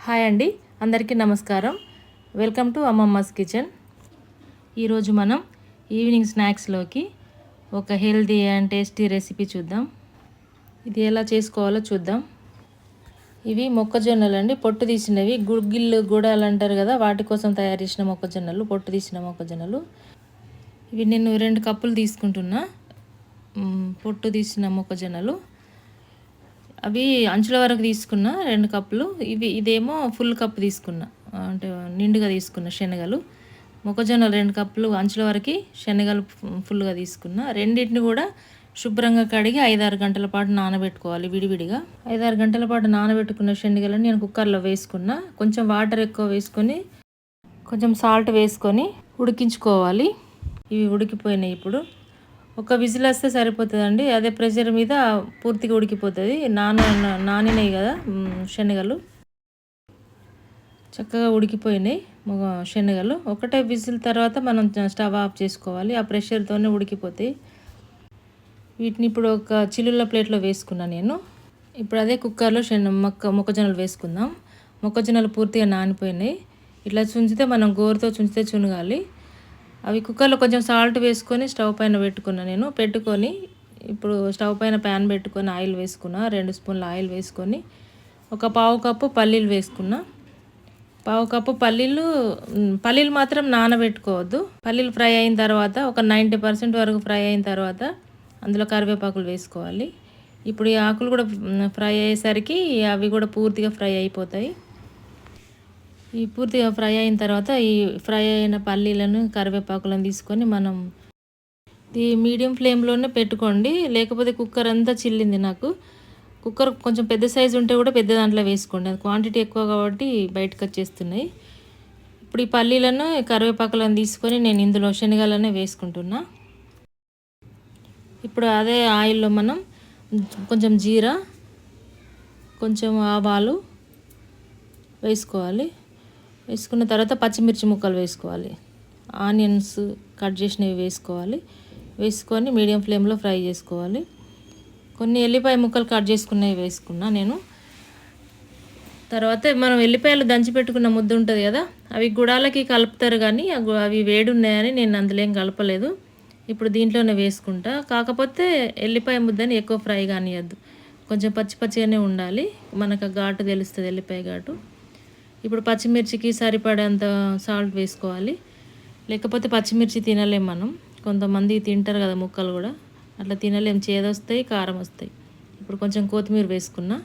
Hi అండి, అందరికీ నమస్కారం. Welcome to అమ్మమ్మస్ kitchen. ఈరోజు మనం ఈవినింగ్ స్నాక్స్లోకి ఒక హెల్తీ అండ్ టేస్టీ రెసిపీ చూద్దాం. ఇది ఎలా చేసుకోవాలో చూద్దాం. ఇవి మొక్కజొన్నలు అండి, పొట్టు తీసినవి. గుగ్గిళ్ళు గుడాలు అంటారు కదా, వాటి కోసం తయారు చేసిన మొక్కజొన్నలు, పొట్టు తీసిన మొక్కజొన్నలు. ఇవి నేను 2 కప్పులు తీసుకుంటున్నా, పొట్టు తీసిన మొక్కజొన్నలు. అవి అంచుల వరకు తీసుకున్న 2 కప్పులు. ఇదేమో ఫుల్ కప్ తీసుకున్నా, అంటే నిండుగా తీసుకున్న శనగలు. మొక్కజొన్నలు 2 కప్పులు అంచుల వరకు, శనగలు ఫుల్గా తీసుకున్న. రెండింటిని కూడా శుభ్రంగా కడిగి 5-6 గంటల పాటు నానబెట్టుకోవాలి విడివిడిగా. 5-6 గంటల పాటు నానబెట్టుకున్న శనగలను నేను కుక్కర్లో వేసుకున్నా. కొంచెం వాటర్ ఎక్కువ వేసుకొని, కొంచెం సాల్ట్ వేసుకొని ఉడికించుకోవాలి. ఇవి ఉడికిపోయినాయి. ఇప్పుడు ఒక విజిల్ వస్తే సరిపోతుందండి. అదే ప్రెషర్ మీద పూర్తిగా ఉడికిపోతుంది. నానినాయి కదా శనగలు, చక్కగా ఉడికిపోయినాయి శనగలు. ఒకటే విజిల్ తర్వాత మనం స్టవ్ ఆఫ్ చేసుకోవాలి. ఆ ప్రెషర్తోనే ఉడికిపోతాయి. వీటిని ఇప్పుడు ఒక చిల్లుల ప్లేట్లో వేసుకున్నాను నేను. ఇప్పుడు అదే కుక్కర్లో మొక్కజొన్నలు వేసుకుందాం. మొక్కజొన్నలు పూర్తిగా నానిపోయినాయి. ఇట్లా చుంచితే, మనం గోరుతో చుంచితే చునగాలి. అవి కుక్కర్లో కొంచెం సాల్ట్ వేసుకొని స్టవ్ పైన పెట్టుకొని ఇప్పుడు స్టవ్ పైన ప్యాన్ పెట్టుకొని ఆయిల్ వేసుకున్నా. 2 స్పూన్ల ఆయిల్ వేసుకొని ఒక పావు కప్పు పల్లీలు వేసుకున్నా. పావు కప్పు పల్లీలు మాత్రం నానబెట్టుకోవద్దు. పల్లీలు ఫ్రై అయిన తర్వాత, ఒక 90% వరకు ఫ్రై అయిన తర్వాత అందులో కరివేపాకులు వేసుకోవాలి. ఇప్పుడు ఈ ఆకులు కూడా ఫ్రై అయ్యేసరికి అవి కూడా పూర్తిగా ఫ్రై అయిపోతాయి. ఈ పూర్తిగా ఫ్రై అయిన తర్వాత ఈ ఫ్రై అయిన పల్లీలను, కరివేపాకులను తీసుకొని మనం ఈ మీడియం ఫ్లేమ్లోనే పెట్టుకోండి. లేకపోతే కుక్కర్ అంతా చిల్లింది నాకు. కుక్కర్ కొంచెం పెద్ద సైజు ఉంటే కూడా పెద్ద దాంట్లో వేసుకోండి. అది క్వాంటిటీ ఎక్కువ కాబట్టి బయటకు వచ్చేస్తున్నాయి. ఇప్పుడు ఈ పల్లీలను, కరివేపాకులను తీసుకొని నేను ఇందులో శనగలనే వేసుకుంటున్నా. ఇప్పుడు అదే ఆయిల్లో మనం కొంచెం జీరా, కొంచెం ఆవాలు వేసుకోవాలి. వేసుకున్న తర్వాత పచ్చిమిర్చి ముక్కలు వేసుకోవాలి. ఆనియన్స్ కట్ చేసినవి వేసుకోవాలి. వేసుకొని మీడియం ఫ్లేమ్లో ఫ్రై చేసుకోవాలి. కొన్ని ఎల్లిపాయ ముక్కలు కట్ చేసుకున్నవి వేసుకున్నా నేను. తర్వాత మనం ఎల్లిపాయలు దంచి పెట్టుకున్న ముద్ద ఉంటుంది కదా, అవి గుడాలకి కలుపుతారు కానీ అవి వేడి ఉన్నాయని నేను అందులో ఏం కలపలేదు. ఇప్పుడు దీంట్లోనే వేసుకుంటా. కాకపోతే ఎల్లిపాయ ముద్దని ఎక్కువ ఫ్రై కానియద్దు, కొంచెం పచ్చిగానే ఉండాలి. మనకు ఘాటు తెలుస్తుంది, ఎల్లిపాయ ఘాటు. ఇప్పుడు పచ్చిమిర్చికి సరిపడేంత సాల్ట్ వేసుకోవాలి. లేకపోతే పచ్చిమిర్చి తినలేం మనం. కొంతమంది తింటారు కదా ముక్కలు కూడా, అట్లా తినలేం, చేదొస్తాయి, కారం వస్తాయి. ఇప్పుడు కొంచెం కొత్తిమీర వేసుకున్నా.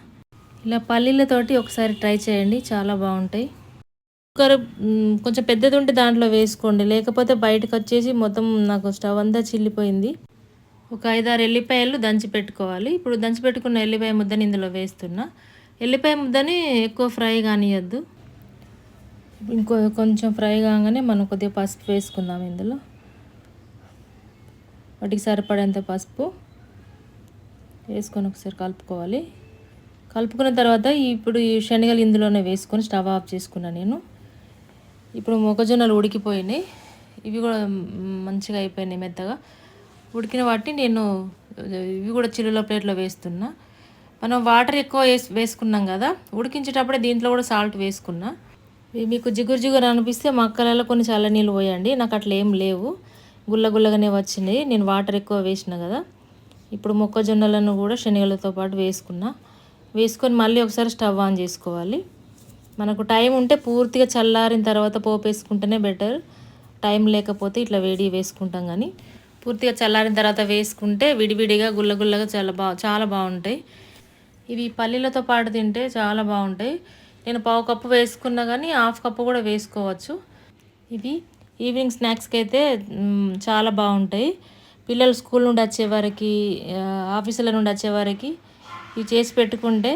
ఇలా పల్లీలతోటి ఒకసారి ట్రై చేయండి, చాలా బాగుంటాయి. కుక్కర్ కొంచెం పెద్దది ఉంటే దాంట్లో వేసుకోండి, లేకపోతే బయటకు వచ్చేసి మొత్తం నాకు స్టవ్ అంతా చిల్లిపోయింది. ఒక 5-6 ఎల్లిపాయలు దంచి పెట్టుకోవాలి. ఇప్పుడు దంచి పెట్టుకున్న ఎల్లిపాయ ముద్దని ఇందులో వేస్తున్నా. ఎల్లిపాయ ముద్దని ఎక్కువ ఫ్రై కానియద్దు. కొంచెం ఫ్రై కాగానే మనం కొద్దిగా పసుపు వేసుకుందాం. ఇందులో వాటికి సరిపడేంత పసుపు వేసుకొని ఒకసారి కలుపుకోవాలి. కలుపుకున్న తర్వాత ఇప్పుడు ఈ శనగలు ఇందులోనే వేసుకొని స్టవ్ ఆఫ్ చేసుకున్నా నేను. ఇప్పుడు మొక్కజొన్నలు ఉడికిపోయినాయి. ఇవి కూడా మంచిగా అయిపోయినాయి, మెత్తగా ఉడికిన వాటిని నేను ఇవి కూడా చిల్లుల ప్లేట్లో వేస్తున్నా. మనం వాటర్ ఎక్కువ వేసుకున్నాం కదా, ఉడికించేటప్పుడే దీంట్లో కూడా సాల్ట్ వేసుకున్నా. మీకు జిగురు అనిపిస్తే మక్కలలో కొన్ని చల్ల నీళ్ళు పోయండి. నాకు అట్లా ఏం లేవు, గుల్లగానే వచ్చినాయి. నేను వాటర్ ఎక్కువ వేసిన కదా. ఇప్పుడు మొక్కజొన్నలను కూడా శనగలతో పాటు వేసుకొని మళ్ళీ ఒకసారి స్టవ్ ఆన్ చేసుకోవాలి. మనకు టైం ఉంటే పూర్తిగా చల్లారిన తర్వాత పోపు వేసుకుంటేనే బెటర్. టైం లేకపోతే ఇట్లా వేడి వేసుకుంటాం, కానీ పూర్తిగా చల్లారిన తర్వాత వేసుకుంటే విడివిడిగా గుల్లగా చాలా బాగుంటాయి. ఇవి పల్లీలతో పాటు తింటే చాలా బాగుంటాయి. నేను పావు కప్పు వేసుకున్నా, కానీ హాఫ్ కప్పు కూడా వేసుకోవచ్చు. ఇవి ఈవినింగ్ స్నాక్స్కి అయితే చాలా బాగుంటాయి. పిల్లలు స్కూల్ నుండి వచ్చేవారికి, ఆఫీసుల నుండి వచ్చేవారికి ఇవి చేసి పెట్టుకుంటే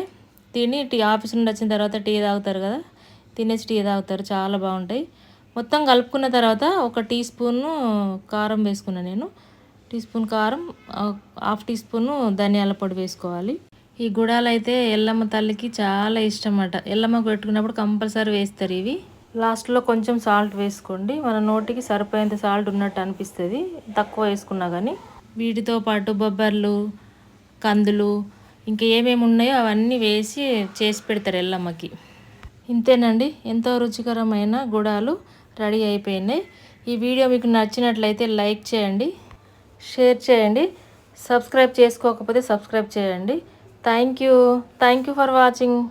తిని ఆఫీస్ నుండి వచ్చిన తర్వాత టీ తాగుతారు కదా, తినేసి టీ తాగుతారు. చాలా బాగుంటాయి. మొత్తం కలుపుకున్న తర్వాత ఒక టీ స్పూను కారం వేసుకున్నాను నేను. టీ స్పూన్ కారం, హాఫ్ టీ స్పూను ధనియాల పొడి వేసుకోవాలి. ఈ గుడాలు అయితే ఎల్లమ్మ తల్లికి చాలా ఇష్టం అన్నమాట. ఎల్లమ్మకు పెట్టుకున్నప్పుడు కంపల్సరీ వేస్తారు ఇవి. లాస్ట్లో కొంచెం సాల్ట్ వేసుకోండి, మన నోటికి సరిపోయేంత సాల్ట్ ఉన్నట్టు అనిపిస్తుంది తక్కువ వేసుకున్నా కానీ. వీటితో పాటు బొబ్బర్లు, కందులు, ఇంకా ఏమేమి ఉన్నాయో అవన్నీ వేసి చేసి పెడతారు ఎల్లమ్మకి. ఇంతేనండి, ఎంతో రుచికరమైన గుడాలు రెడీ అయిపోయినాయి. ఈ వీడియో మీకు నచ్చినట్లయితే లైక్ చేయండి, షేర్ చేయండి, సబ్స్క్రైబ్ చేసుకోకపోతే సబ్స్క్రైబ్ చేయండి. Thank you for watching.